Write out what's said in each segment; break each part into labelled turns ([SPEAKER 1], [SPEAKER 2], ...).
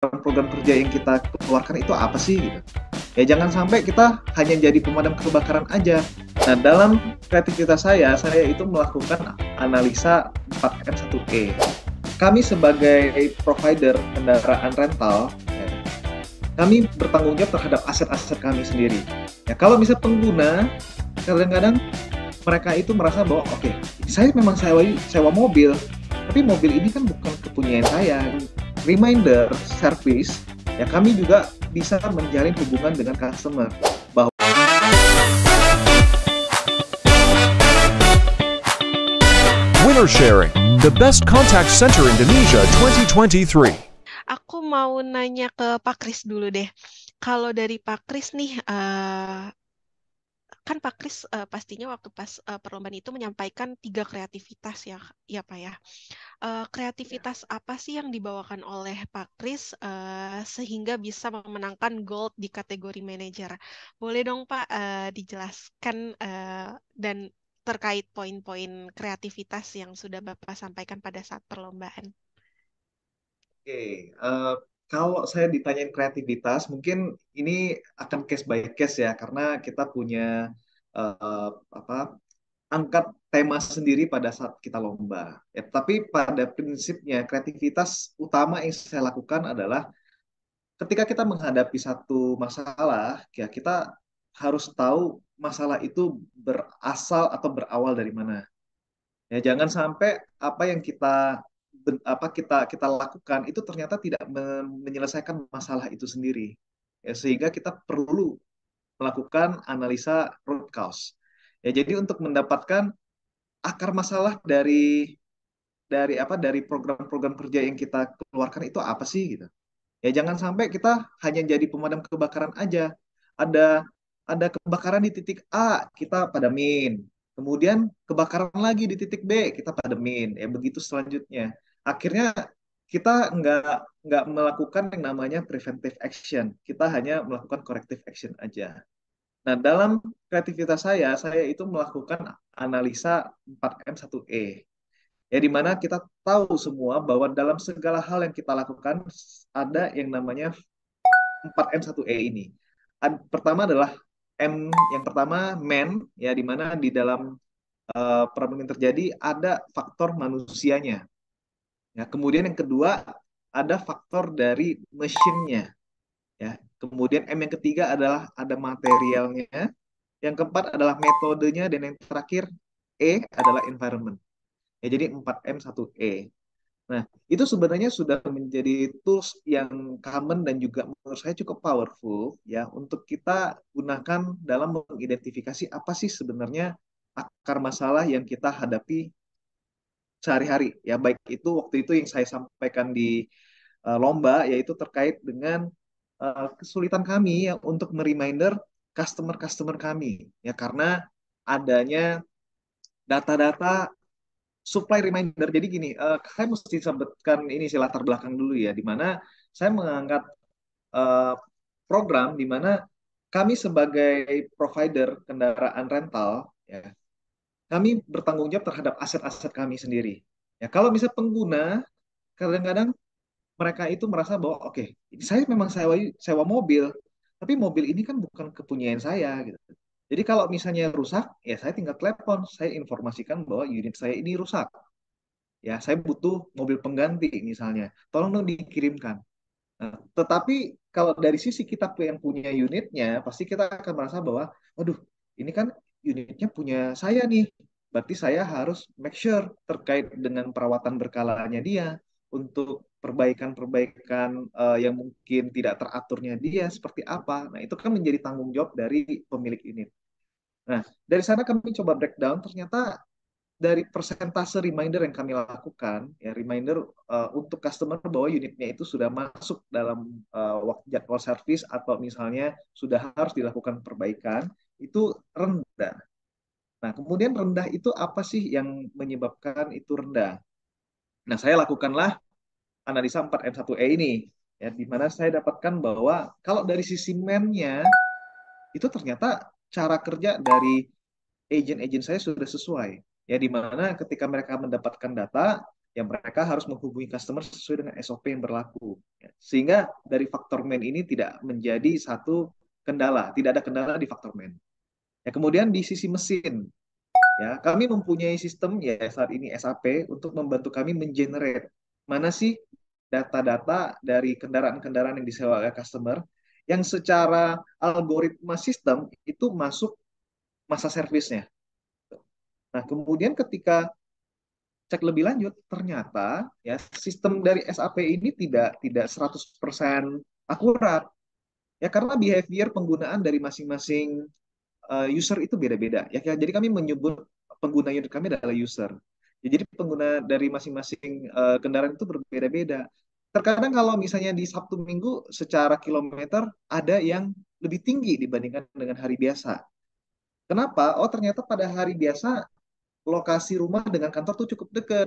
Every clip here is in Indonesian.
[SPEAKER 1] program kerja yang kita keluarkan itu apa sih gitu. Ya jangan sampai kita hanya jadi pemadam kebakaran aja. Nah, dalam kreativitas saya itu melakukan analisa 4M1E. Kami sebagai provider kendaraan rental, ya, kami bertanggung jawab terhadap aset-aset kami sendiri. Ya, kalau misalnya pengguna, kadang-kadang mereka itu merasa bahwa oke, saya memang sewa mobil, tapi mobil ini kan bukan kepunyaan saya. Reminder service, ya kami juga bisa menjalin hubungan dengan customer bahwa
[SPEAKER 2] Winner Sharing, the best contact center Indonesia 2023.
[SPEAKER 3] Aku mau nanya ke Pak Kris dulu deh. Kalau dari Pak Kris nih, kan Pak Kris pastinya waktu pas perlombaan itu menyampaikan 3 kreativitas ya, ya Pak ya. Kreativitas apa sih yang dibawakan oleh Pak Kris sehingga bisa memenangkan gold di kategori manajer? Boleh dong Pak dijelaskan dan terkait poin-poin kreativitas yang sudah Bapak sampaikan pada saat perlombaan.
[SPEAKER 1] oke, kalau saya ditanyain kreativitas, mungkin ini akan case by case ya, karena kita punya apa angkat tema sendiri pada saat kita lomba. Ya, tapi pada prinsipnya kreativitas utama yang saya lakukan adalah ketika kita menghadapi satu masalah, ya kita harus tahu masalah itu berasal atau berawal dari mana. Ya, jangan sampai apa yang kita lakukan itu ternyata tidak menyelesaikan masalah itu sendiri. Ya, sehingga kita perlu melakukan analisa root cause. Ya, jadi untuk mendapatkan akar masalah dari program-program kerja yang kita keluarkan itu apa sih gitu. Ya jangan sampai kita hanya jadi pemadam kebakaran aja. Ada ada kebakaran di titik A, kita padamin. Kemudian kebakaran lagi di titik B, kita padamin. Ya begitu selanjutnya. Akhirnya kita nggak melakukan yang namanya preventive action. Kita hanya melakukan corrective action aja. Nah, dalam kreativitas saya itu melakukan analisa 4M1E. Ya, di mana kita tahu semua bahwa dalam segala hal yang kita lakukan ada yang namanya 4M1E ini. Pertama adalah yang pertama man, ya di mana di dalam problem yang terjadi ada faktor manusianya. Ya, kemudian yang kedua ada faktor dari mesinnya. Ya, kemudian M yang ketiga adalah ada materialnya. Yang keempat adalah metodenya dan yang terakhir E adalah environment. Ya, jadi 4M1E. Nah, itu sebenarnya sudah menjadi tools yang common dan juga menurut saya cukup powerful ya untuk kita gunakan dalam mengidentifikasi apa sih sebenarnya akar masalah yang kita hadapi sehari-hari ya baik itu waktu itu yang saya sampaikan di lomba yaitu terkait dengan kesulitan kami ya untuk mereminder customer-customer kami ya karena adanya data-data supply reminder. Jadi gini, saya mesti sebutkan ini sih latar belakang dulu ya, di mana saya mengangkat eh, program di mana kami sebagai provider kendaraan rental, ya, kami bertanggung jawab terhadap aset-aset kami sendiri. Ya, kalau misalnya pengguna, kadang-kadang mereka itu merasa bahwa oke, saya memang sewa mobil, tapi mobil ini kan bukan kepunyaan saya gitu. Jadi kalau misalnya rusak, ya saya tinggal telepon, saya informasikan bahwa unit saya ini rusak. Ya, saya butuh mobil pengganti misalnya. Tolong dong dikirimkan. Nah, tetapi kalau dari sisi kita yang punya unitnya, pasti kita akan merasa bahwa, waduh, ini kan unitnya punya saya nih. Berarti saya harus make sure terkait dengan perawatan berkalanya dia untuk perbaikan-perbaikan yang mungkin tidak teraturnya dia seperti apa. Nah, itu kan menjadi tanggung jawab dari pemilik unit. Nah, dari sana kami coba breakdown, ternyata dari persentase reminder yang kami lakukan, ya reminder untuk customer bahwa unitnya itu sudah masuk dalam waktu jadwal servis atau misalnya sudah harus dilakukan perbaikan, itu rendah. Nah, kemudian rendah itu apa sih yang menyebabkan itu rendah? Nah, saya lakukanlah analisa 4M1E ini, ya, di mana saya dapatkan bahwa kalau dari sisi man-nya, itu ternyata cara kerja dari agent-agent saya sudah sesuai. Ya, di mana ketika mereka mendapatkan data, ya mereka harus menghubungi customer sesuai dengan SOP yang berlaku. Ya. Sehingga dari faktor man ini tidak menjadi satu kendala, tidak ada kendala di faktor man. Ya, kemudian di sisi mesin, ya kami mempunyai sistem ya saat ini SAP untuk membantu kami mengenerate mana sih data-data dari kendaraan-kendaraan yang disewa oleh customer yang secara algoritma sistem itu masuk masa servisnya. Nah, kemudian ketika cek lebih lanjut, ternyata ya sistem dari SAP ini tidak 100% akurat. Ya karena behavior penggunaan dari masing-masing user itu beda-beda. Ya, jadi kami menyebut pengguna unit kami adalah user. Ya, jadi pengguna dari masing-masing kendaraan itu berbeda-beda. Terkadang kalau misalnya di Sabtu Minggu secara kilometer ada yang lebih tinggi dibandingkan dengan hari biasa. Kenapa? Oh, ternyata pada hari biasa lokasi rumah dengan kantor tuh cukup dekat.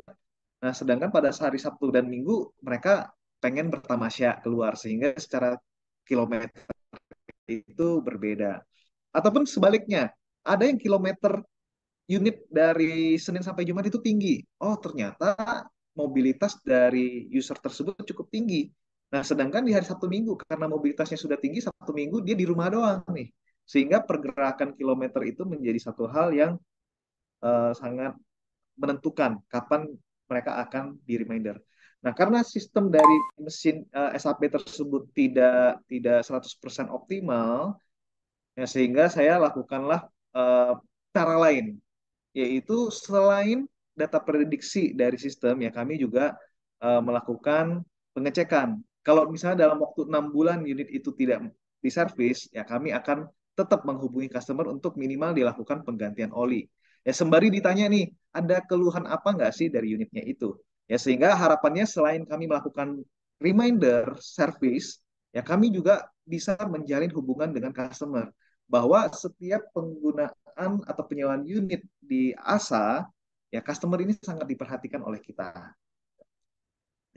[SPEAKER 1] Nah, sedangkan pada hari Sabtu dan Minggu mereka pengen bertamasya keluar sehingga secara kilometer itu berbeda. Ataupun sebaliknya, ada yang kilometer unit dari Senin sampai Jumat itu tinggi. Oh, ternyata mobilitas dari user tersebut cukup tinggi. Nah, sedangkan di hari Sabtu Minggu karena mobilitasnya sudah tinggi, Sabtu Minggu dia di rumah doang nih. Sehingga pergerakan kilometer itu menjadi satu hal yang sangat menentukan kapan mereka akan di reminder. Nah, karena sistem dari mesin SAP tersebut tidak 100% optimal, ya, sehingga saya lakukanlah uh, cara lain, yaitu selain data prediksi dari sistem, ya kami juga melakukan pengecekan. Kalau misalnya dalam waktu 6 bulan unit itu tidak diservis, ya kami akan tetap menghubungi customer untuk minimal dilakukan penggantian oli. Ya sembari ditanya nih, ada keluhan apa nggak sih dari unitnya itu? Ya sehingga harapannya selain kami melakukan reminder service, ya kami juga bisa menjalin hubungan dengan customer bahwa setiap penggunaan atau penyewaan unit di ASA, ya customer ini sangat diperhatikan oleh kita.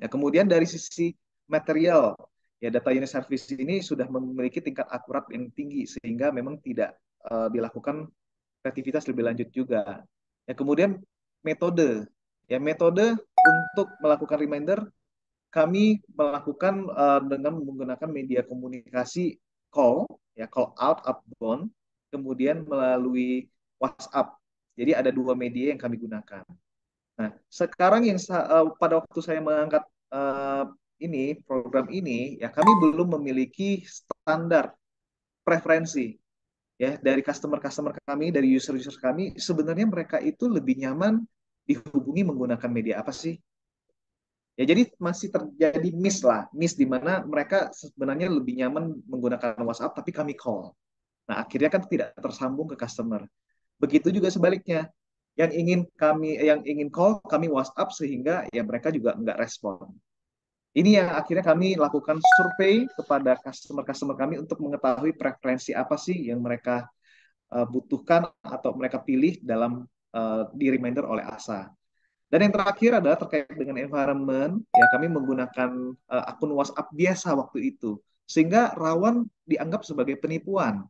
[SPEAKER 1] Ya, kemudian dari sisi material, ya data unit service ini sudah memiliki tingkat akurat yang tinggi sehingga memang tidak dilakukan kreativitas lebih lanjut juga. Ya, kemudian metode, ya metode untuk melakukan reminder kami melakukan dengan menggunakan media komunikasi call, ya call out, outbound, kemudian melalui WhatsApp. Jadi ada dua media yang kami gunakan. Nah, sekarang yang pada waktu saya mengangkat uh, ini program ini, ya kami belum memiliki standar preferensi ya dari customer-customer kami, dari user-user kami. Sebenarnya mereka itu lebih nyaman dihubungi menggunakan media apa sih? Ya, jadi masih terjadi miss lah, miss di mana mereka sebenarnya lebih nyaman menggunakan WhatsApp, tapi kami call. Nah, akhirnya kan tidak tersambung ke customer. Begitu juga sebaliknya, yang ingin call kami WhatsApp sehingga ya mereka juga nggak respon. Ini yang akhirnya kami lakukan survei kepada customer-customer kami untuk mengetahui preferensi apa sih yang mereka butuhkan atau mereka pilih dalam di reminder oleh ASA. Dan yang terakhir adalah terkait dengan environment, ya kami menggunakan akun WhatsApp biasa waktu itu, sehingga rawan dianggap sebagai penipuan,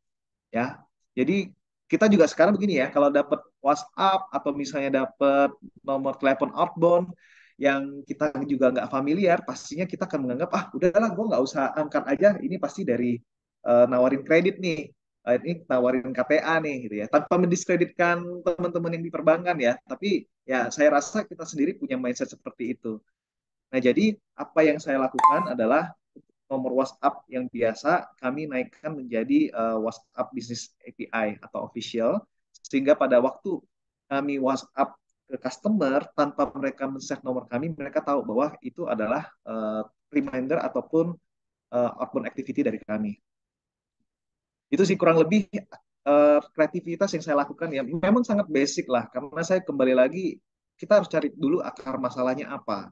[SPEAKER 1] ya. Jadi kita juga sekarang begini ya, kalau dapat WhatsApp atau misalnya dapat nomor telepon outbound yang kita juga nggak familiar, pastinya kita akan menganggap udahlah gue nggak usah angkat aja, ini pasti dari nawarin kredit nih. Ini nawarin KTA nih gitu ya, tanpa mendiskreditkan teman-teman yang di perbankan ya, tapi ya saya rasa kita sendiri punya mindset seperti itu. Nah, jadi apa yang saya lakukan adalah nomor WhatsApp yang biasa kami naikkan menjadi WhatsApp Business API atau official, sehingga pada waktu kami WhatsApp ke customer tanpa mereka men-save nomor kami, mereka tahu bahwa itu adalah reminder ataupun outbound activity dari kami. Itu sih kurang lebih kreativitas yang saya lakukan ya. Memang sangat basic lah, karena saya kembali lagi kita harus cari dulu akar masalahnya apa.